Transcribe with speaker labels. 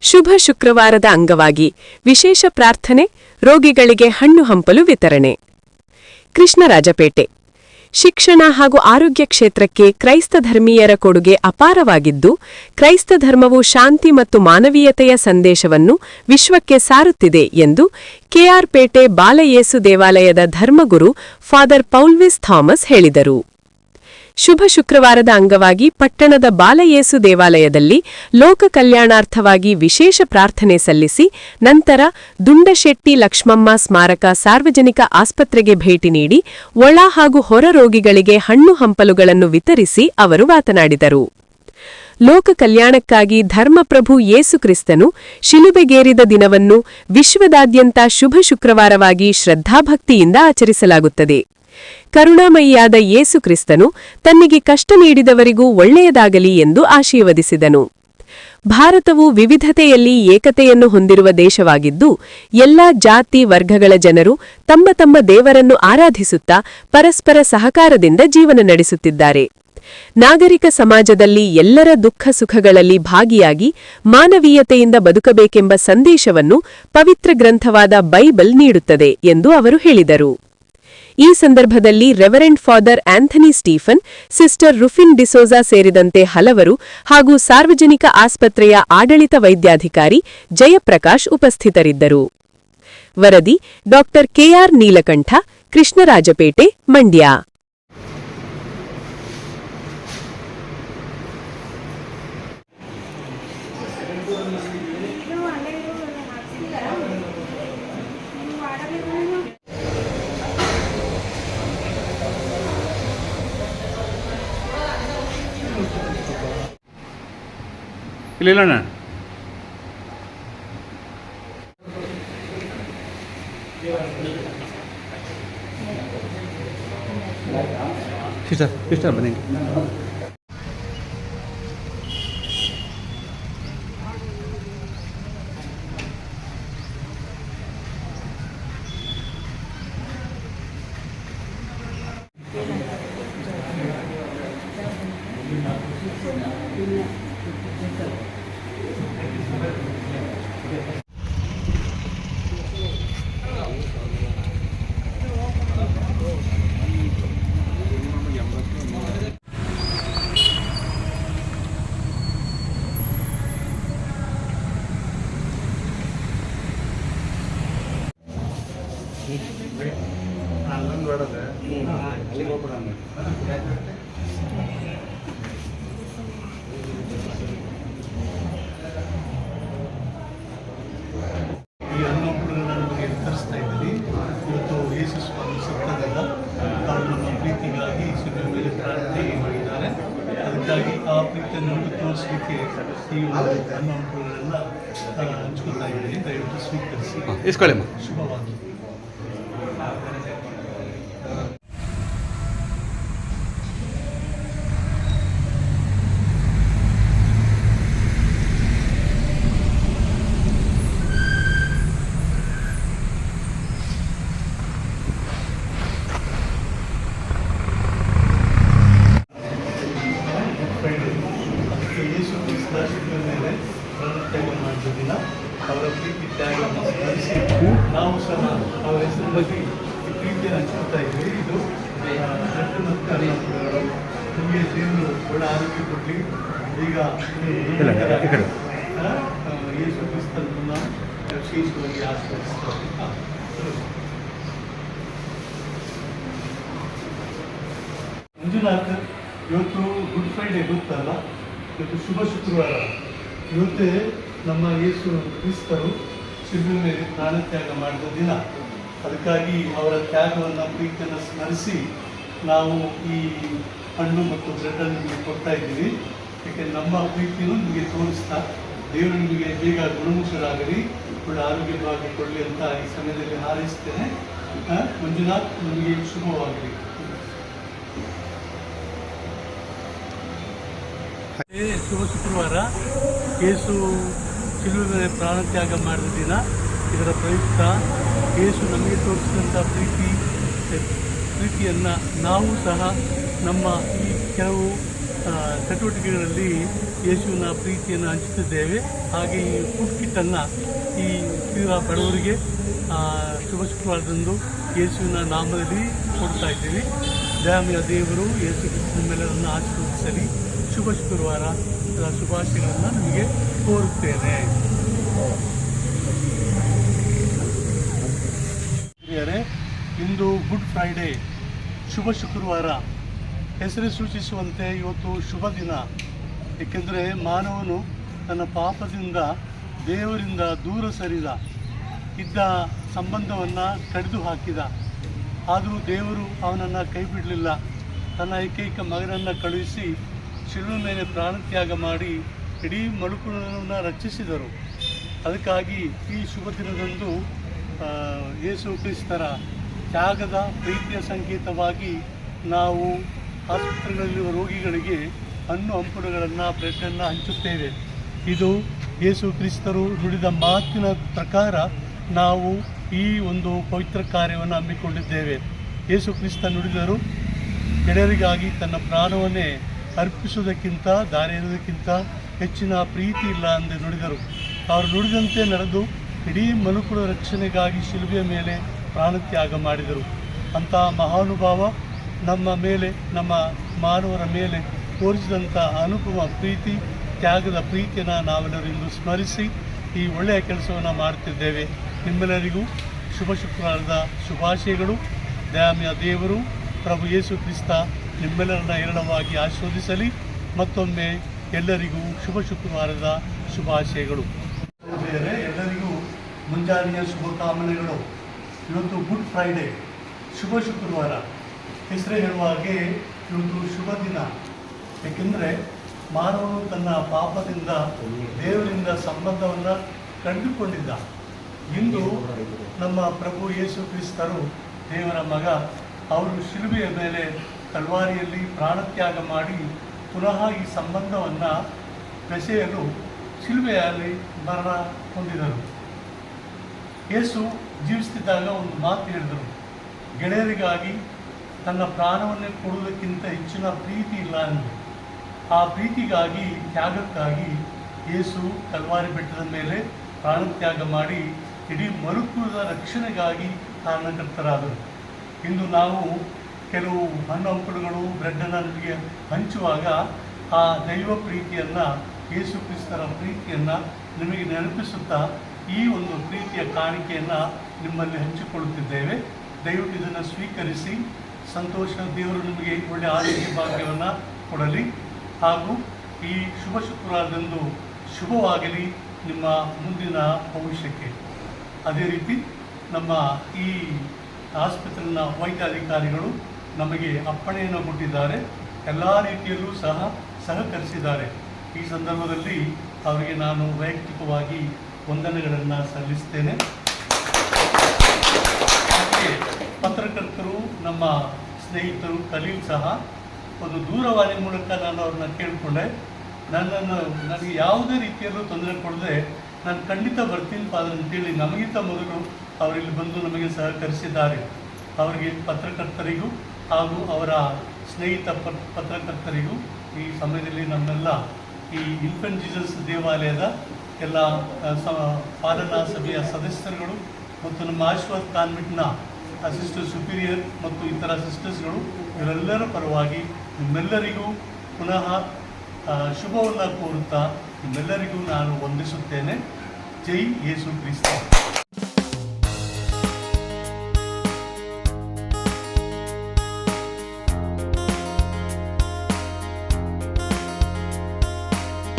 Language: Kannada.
Speaker 1: ಶುಭ ಶುಕ್ರವಾರದ ಅಂಗವಾಗಿ ವಿಶೇಷ ಪ್ರಾರ್ಥನೆ, ರೋಗಿಗಳಿಗೆ ಹಣ್ಣು ಹಂಪಲು ವಿತರಣೆ. ಕೃಷ್ಣರಾಜಪೇಟೆ. ಶಿಕ್ಷಣ ಹಾಗೂ ಆರೋಗ್ಯ ಕ್ಷೇತ್ರಕ್ಕೆ ಕ್ರೈಸ್ತ ಧರ್ಮೀಯರ ಕೊಡುಗೆ ಅಪಾರವಾಗಿದ್ದು, ಕ್ರೈಸ್ತ ಧರ್ಮವು ಶಾಂತಿ ಮತ್ತು ಮಾನವೀಯತೆಯ ಸಂದೇಶವನ್ನು ವಿಶ್ವಕ್ಕೆ ಸಾರುತ್ತಿದೆ ಎಂದು ಕೆಆರ್ ಪೇಟೆ ಬಾಲಯೇಸು ದೇವಾಲಯದ ಧರ್ಮಗುರು ಫಾದರ್ ಪೌಲ್ವಿಸ್ ಥಾಮಸ್ ಹೇಳಿದರು. ಶುಭ ಶುಕ್ರವಾರದ ಅಂಗವಾಗಿ ಪಟ್ಟಣದ ಬಾಲಯೇಸು ದೇವಾಲಯದಲ್ಲಿ ಲೋಕ ಕಲ್ಯಾಣಾರ್ಥವಾಗಿ ವಿಶೇಷ ಪ್ರಾರ್ಥನೆ ಸಲ್ಲಿಸಿ ನಂತರ ದುಂಡಶೆಟ್ಟಿ ಲಕ್ಷ್ಮಮ್ಮ ಸ್ಮಾರಕ ಸಾರ್ವಜನಿಕ ಆಸ್ಪತ್ರೆಗೆ ಭೇಟಿ ನೀಡಿ ಒಳ ಹಾಗೂ ಹೊರ ರೋಗಿಗಳಿಗೆ ಹಣ್ಣು ಹಂಪಲುಗಳನ್ನು ವಿತರಿಸಿ ಅವರು ಮಾತನಾಡಿದರು. ಲೋಕ ಕಲ್ಯಾಣಕ್ಕಾಗಿ ಧರ್ಮಪ್ರಭು ಯೇಸು ಕ್ರಿಸ್ತನು ಶಿಲುಬೆಗೇರಿದ ದಿನವನ್ನು ವಿಶ್ವದಾದ್ಯಂತ ಶುಭ ಶುಕ್ರವಾರವಾಗಿ ಶ್ರದ್ಧಾಭಕ್ತಿಯಿಂದ ಆಚರಿಸಲಾಗುತ್ತದೆ. ಕರುಣಾಮಯಿಯಾದ ಯೇಸು ಕ್ರಿಸ್ತನು ತನ್ನಿಗೆ ಕಷ್ಟ ನೀಡಿದವರಿಗೂ ಒಳ್ಳೆಯದಾಗಲಿ ಎಂದು ಆಶೀರ್ವದಿಸಿದನು. ಭಾರತವು ವಿವಿಧತೆಯಲ್ಲಿ ಏಕತೆಯನ್ನು ಹೊಂದಿರುವ ದೇಶವಾಗಿದ್ದು, ಎಲ್ಲಾ ಜಾತಿ ವರ್ಗಗಳ ಜನರು ತಮ್ಮ ತಮ್ಮ ದೇವರನ್ನು ಆರಾಧಿಸುತ್ತಾ ಪರಸ್ಪರ ಸಹಕಾರದಿಂದ ಜೀವನ ನಡೆಸುತ್ತಿದ್ದಾರೆ. ನಾಗರಿಕ ಸಮಾಜದಲ್ಲಿ ಎಲ್ಲರ ದುಃಖ ಸುಖಗಳಲ್ಲಿ ಭಾಗಿಯಾಗಿ ಮಾನವೀಯತೆಯಿಂದ ಬದುಕಬೇಕೆಂಬ ಸಂದೇಶವನ್ನು ಪವಿತ್ರ ಗ್ರಂಥವಾದ ಬೈಬಲ್ ನೀಡುತ್ತದೆ ಎಂದು ಅವರು ಹೇಳಿದರು. ಈ ಸಂದರ್ಭದಲ್ಲಿ reverend father Anthony Stephen, sister Rufin D'Souza ಸೇರಿದಂತೆ ಹಲವರು ಹಾಗೂ ಸಾರ್ವಜನಿಕ ಆಸ್ಪತ್ರೆಯ ಆಡಳಿತ ವೈದ್ಯಾಧಿಕಾರಿ ಜಯಪ್ರಕಾಶ್ ಉಪಸ್ಥಿತರಿದ್ದರು. ವರದಿ ಡಾ. ಕೆಆರ್ ನೀಲಕಂಠ, ಕೃಷ್ಣರಾಜಪೇಟೆ, ಮಂಡ್ಯ.
Speaker 2: ಇಲ್ಲ ಸಿಸ್ಟರ್ ಬನ್ನಿ.
Speaker 3: ಅದಕ್ಕಾಗಿ ಆ ಪ್ರೀತಿಯನ್ನು ತೋರಿಸಲಿಕ್ಕೆ ಈ ಅನ್ನೋಲ್ಲ ಹಂಚ್ಕೊತಾ ಇದ್ದೀನಿ. ದಯವಿಟ್ಟು ಸ್ವೀಕರಿಸಿ. ಶುಭವಾಗಲಿ. ದಿನ ಅವರ ಪ್ರೀತಿ ತ್ಯಾಗವನ್ನು ಸ್ಮರಿಸಿ ನಾವು ಸಹ ಅವರ ಹೆಸರು ಬಗ್ಗೆ ಪ್ರೀತಿಯನ್ನು ಹಂಚ್ಕೊಳ್ತಾ ಇದ್ದೀವಿ. ಇದು ನಿಮಗೆ ದೇವರು ಒಳ್ಳೆ ಆರೋಗ್ಯ ಕೊಡಲಿ. ಈಗ ಯೇಸು ಕ್ರಿಸ್ತನನ್ನು ವಿಶೇಷವಾಗಿ ಆಸ್ವಾದಿಸ್ತಾರೆ. ಮಂಜುನಾಥ್, ಇವತ್ತು ಗುಡ್ ಫ್ರೈಡೇ ಗೊತ್ತಲ್ಲ, ಇವತ್ತು ಶುಭ ಶುಕ್ರವಾರ. ಇವತ್ತೇ ನಮ್ಮ ಯೇಸು ಕ್ರಿಸ್ತರು ಶಿಲುಬೆ ಮೇಲೆ ಪ್ರಾಣತ್ಯಾಗ ಮಾಡಿದ ದಿನ. ಅದಕ್ಕಾಗಿ ಅವರ ತ್ಯಾಗವನ್ನು ಪ್ರೀತಿಯನ್ನು ಸ್ಮರಿಸಿ ನಾವು ಈ ಹಣ್ಣು ಮತ್ತು ಬ್ರೆಡ್ಡನ್ನು ನಿಮಗೆ ಕೊಡ್ತಾ ಇದ್ದೀವಿ. ಯಾಕೆಂದರೆ ನಮ್ಮ ಪ್ರೀತಿಯನ್ನು ನಿಮಗೆ ತೋರಿಸ್ತಾ ದೇವರು ನಿಮಗೆ ಬೇಗ ಗುಣಮುಖರಾಗಲಿ, ಒಳ್ಳೆ ಆರೋಗ್ಯವಾಗಿ ಕೊಡಲಿ ಅಂತ ಈ ಸಮಯದಲ್ಲಿ ಹಾರೈಸ್ತೇನೆ. ಮಂಜುನಾಥ್, ನಿಮಗೆ ಶುಭವಾಗಲಿ. ಶುಭ ಶುಕ್ರವಾರ, ಯೇಸು ಶಿಲುಬೆ ಮೇಲೆ ಪ್ರಾಣತ್ಯಾಗ ಮಾಡಿದ ದಿನ. ಇದರ ಪ್ರಯುಕ್ತ ಯೇಸು ನಮಗೆ ತೋರಿಸಿದಂಥ ಪ್ರೀತಿಯನ್ನು ನಾವು ಸಹ ನಮ್ಮ ಈ ಕೆಲವು ಚಟುವಟಿಕೆಗಳಲ್ಲಿ ಯೇಸುವಿನ ಪ್ರೀತಿಯನ್ನು ಹಂಚುತ್ತಿದ್ದೇವೆ. ಹಾಗೆ ಈ ಫುಡ್ ಕಿಟ್ಟನ್ನು ಈ ತೀರಾ ಬಡವರಿಗೆ ಶುಭ ಶುಕ್ರವಾರದಂದು ಯೇಸುವಿನ ನಾಮದಲ್ಲಿ ಕೊಡ್ತಾ ಇದ್ದೀವಿ. ದಯಾಮಯ ದೇವರು ಯೇಸು ಕ್ರಿಸ್ತನ ಮೇಲೆ ಅದನ್ನು ಆಶೀರ್ವದಿಸಲಿ. ಶುಭ ಶುಕ್ರವಾರ ಶುಭಾಶಯಗಳನ್ನು ನಿಮಗೆ ಕೋರುತ್ತೇನೆ. ಪ್ರಿಯರೇ, ಇಂದು ಗುಡ್ ಫ್ರೈಡೇ, ಶುಭ ಶುಕ್ರವಾರ. ಹೆಸರು ಸೂಚಿಸುವಂತೆ ಇವತ್ತು ಶುಭ ದಿನ. ಏಕೆಂದರೆ ಮಾನವನು ತನ್ನ ಪಾಪದಿಂದ ದೇವರಿಂದ ದೂರ ಸರಿದ, ಇದ್ದ ಸಂಬಂಧವನ್ನು ಕಡಿದು ಹಾಕಿದ. ಆದರೂ ದೇವರು ಅವನನ್ನು ಕೈ ಬಿಡಲಿಲ್ಲ. ತನ್ನ ಏಕೈಕ ಮಗನನ್ನು ಕಳುಹಿಸಿ ಶಿಲುಬೆ ಮೇಲೆ ಪ್ರಾಣತ್ಯಾಗ ಮಾಡಿ ಇಡೀ ಮನುಕುಲವನ್ನು ರಕ್ಷಿಸಿದರು. ಅದಕ್ಕಾಗಿ ಈ ಶುಭ ದಿನದಂದು ಯೇಸು ಕ್ರಿಸ್ತರ ತ್ಯಾಗದ ಪ್ರೀತಿಯ ಸಂಕೇತವಾಗಿ ನಾವು ಆಸ್ಪತ್ರೆಗಳಲ್ಲಿರುವ ರೋಗಿಗಳಿಗೆ ಹಣ್ಣು ಹಂಪಲುಗಳನ್ನು ಬ್ರೆಡ್ಡನ್ನು ಹಂಚುತ್ತೇವೆ. ಇದು ಯೇಸು ಕ್ರಿಸ್ತರು ನುಡಿದ ಮಾತಿನ ಪ್ರಕಾರ ನಾವು ಈ ಒಂದು ಪವಿತ್ರ ಕಾರ್ಯವನ್ನು ಹಮ್ಮಿಕೊಂಡಿದ್ದೇವೆ. ಯೇಸು ಕ್ರಿಸ್ತ ನುಡಿದರು, ಗೆಳೆಯರಿಗಾಗಿ ತನ್ನ ಪ್ರಾಣವನ್ನೇ ಅರ್ಪಿಸುವುದಕ್ಕಿಂತ ದಾರಿ ಇರುವುದಕ್ಕಿಂತ ಹೆಚ್ಚಿನ ಪ್ರೀತಿ ಇಲ್ಲ ಎಂದು ನುಡಿದರು. ಅವರು ನುಡಿದಂತೆ ನಡೆದು ಇಡೀ ಮನುಕುಲ ರಕ್ಷಣೆಗಾಗಿ ಶಿಲುಬೆಯ ಮೇಲೆ ಪ್ರಾಣತ್ಯಾಗ ಮಾಡಿದರು. ಅಂತಹ ಮಹಾನುಭಾವ ನಮ್ಮ ಮೇಲೆ, ನಮ್ಮ ಮಾನವರ ಮೇಲೆ ತೋರಿಸಿದಂಥ ಅನುಪಮ ಪ್ರೀತಿ, ತ್ಯಾಗದ ಪ್ರೀತಿಯನ್ನು ನಾವೆಲ್ಲರೂ ಇಂದು ಸ್ಮರಿಸಿ ಈ ಒಳ್ಳೆಯ ಕೆಲಸವನ್ನು ಮಾಡುತ್ತಿದ್ದೇವೆ. ನಿಮ್ಮೆಲ್ಲರಿಗೂ ಶುಭ ಶುಕ್ರವಾರದ ಶುಭಾಶಯಗಳು. ದಯಾಮಯ ದೇವರು ಪ್ರಭು ಯೇಸು ಕ್ರಿಸ್ತ ನಿಮ್ಮೆಲ್ಲರನ್ನ ಹೇರಳವಾಗಿ ಆಶೀರ್ವದಿಸಲಿ. ಮತ್ತೊಮ್ಮೆ ಎಲ್ಲರಿಗೂ ಶುಭ ಶುಕ್ರವಾರದ ಶುಭಾಶಯಗಳು. ಎಲ್ಲರಿಗೂ ಮುಂಜಾನೆಯ ಶುಭಕಾಮನೆಗಳು. ಇವತ್ತು ಗುಡ್ ಫ್ರೈಡೇ, ಶುಭ ಶುಕ್ರವಾರ. ಹೆಸರೇ ಹೇಳುವ ಹಾಗೆ ಇವತ್ತು ಶುಭ ದಿನ. ಏಕೆಂದರೆ ಮಾನವನು ತನ್ನ ಪಾಪದಿಂದ ದೇವರಿಂದ ಸಂಬಂಧವನ್ನು ಕಂಡುಕೊಂಡಿದ್ದ. ಇಂದು ನಮ್ಮ ಪ್ರಭು ಯೇಸು ಕ್ರಿಸ್ತರು ದೇವರ ಮಗ, ಅವರು ಶಿಲುಬೆಯ ಮೇಲೆ ಕಲ್ವಾರಿಯಲ್ಲಿ ಪ್ರಾಣತ್ಯಾಗ ಮಾಡಿ ಪುನಃ ಈ ಸಂಬಂಧವನ್ನು ಬೆಸೆಯಲು ಶಿಲುಬೆಯಲ್ಲಿ ಮರಣ ಹೊಂದಿದರು. ಯೇಸು ಜೀವಿಸ್ತಿದ್ದಾಗ ಒಂದು ಮಾತು ಹೇಳಿದರು, ಗೆಳೆಯರಿಗಾಗಿ ತನ್ನ ಪ್ರಾಣವನ್ನೇ ಕೊಡುವುದಕ್ಕಿಂತ ಹೆಚ್ಚಿನ ಪ್ರೀತಿ ಇಲ್ಲ ಎಂದು. ಆ ಪ್ರೀತಿಗಾಗಿ, ತ್ಯಾಗಕ್ಕಾಗಿ ಯೇಸು ಕಲ್ವಾರಿ ಬೆಟ್ಟದ ಮೇಲೆ ಪ್ರಾಣತ್ಯಾಗ ಮಾಡಿ ಇಡೀ ಮನುಕುಲದ ರಕ್ಷಣೆಗಾಗಿ ಕಾರಣಕರ್ತರಾದರು. ಇಂದು ನಾವು ಕೆಲವು ಹಣ್ಣು ಹಂಪಲುಗಳು ಬ್ರೆಡ್ಡನ್ನು ನಮಗೆ ಹಂಚುವಾಗ ಆ ದೈವ ಪ್ರೀತಿಯನ್ನು, ಯೇಸು ಕ್ರಿಸ್ತರ ಪ್ರೀತಿಯನ್ನು ನಿಮಗೆ ನೆನಪಿಸುತ್ತಾ ಈ ಒಂದು ಪ್ರೀತಿಯ ಕಾಣಿಕೆಯನ್ನು ನಿಮ್ಮಲ್ಲಿ ಹಂಚಿಕೊಳ್ಳುತ್ತಿದ್ದೇವೆ. ದಯವಿಟ್ಟು ಇದನ್ನು ಸ್ವೀಕರಿಸಿ ಸಂತೋಷ. ದೇವರು ನಿಮಗೆ ಒಳ್ಳೆಯ ಆರೋಗ್ಯ ಭಾಗ್ಯವನ್ನು ಕೊಡಲಿ. ಹಾಗೂ ಈ ಶುಭ ಶುಕ್ರವಾರದಂದು ಶುಭವಾಗಲಿ ನಿಮ್ಮ ಮುಂದಿನ ಭವಿಷ್ಯಕ್ಕೆ. ಅದೇ ರೀತಿ ನಮ್ಮ ಈ ಆಸ್ಪತ್ರೆಯ ವೈದ್ಯಾಧಿಕಾರಿಗಳು ನಮಗೆ ಅಪ್ಪಣೆಯನ್ನು ಕೊಟ್ಟಿದ್ದಾರೆ, ಎಲ್ಲ ರೀತಿಯಲ್ಲೂ ಸಹಕರಿಸಿದ್ದಾರೆ. ಈ ಸಂದರ್ಭದಲ್ಲಿ ಅವರಿಗೆ ನಾನು ವೈಯಕ್ತಿಕವಾಗಿ ವಂದನೆಗಳನ್ನು ಸಲ್ಲಿಸ್ತೇನೆ. ಹಾಗೆ ಪತ್ರಕರ್ತರು, ನಮ್ಮ ಸ್ನೇಹಿತರು ಖಲೀಲ್ ಸಹ ಒಂದು ದೂರವಾಣಿ ಮೂಲಕ ನಾನು ಅವ್ರನ್ನ ಕೇಳಿಕೊಂಡೆ, ನನಗೆ ಯಾವುದೇ ರೀತಿಯಲ್ಲೂ ತೊಂದರೆ ಕೊಡದೆ ನಾನು ಖಂಡಿತ ಬರ್ತೀನಿ ಫಾದರ್ ಅಂತೇಳಿ ನಮಗಿಂತ ಮೊದಲು ಅವರಿಲ್ಲಿ ಬಂದು ನಮಗೆ ಸಹಕರಿಸಿದ್ದಾರೆ. ಅವರಿಗೆ ಪತ್ರಕರ್ತರಿಗೂ ಹಾಗೂ ಅವರ ಸ್ನೇಹಿತ ಪತ್ರಕರ್ತರಿಗೂ ಈ ಸಮಯದಲ್ಲಿ ನಮ್ಮೆಲ್ಲ ಈ ಇನ್ಫೆಂಟ್ ಜೀಸಸ್ ದೇವಾಲಯದ ಎಲ್ಲ ಪಾಲನಾ ಸಭೆಯ ಸದಸ್ಯರುಗಳು ಮತ್ತು ನಮ್ಮ ಆಶೀರ್ವಾದ್ ಕಾನ್ವೆಂಟ್ನ ಅಸಿಸ್ಟೆಂಟ್ ಸುಪೀರಿಯರ್ ಮತ್ತು ಇತರ ಸಿಸ್ಟರ್ಸ್ಗಳು, ಇವರೆಲ್ಲರ ಪರವಾಗಿ ನಿಮ್ಮೆಲ್ಲರಿಗೂ ಪುನಃ ಶುಭವನ್ನು ಕೋರುತ್ತಾ ನಿಮ್ಮೆಲ್ಲರಿಗೂ ನಾನು ವಂದಿಸುತ್ತೇನೆ. ಜೈ ಯೇಸು ಕ್ರಿಸ್ತ.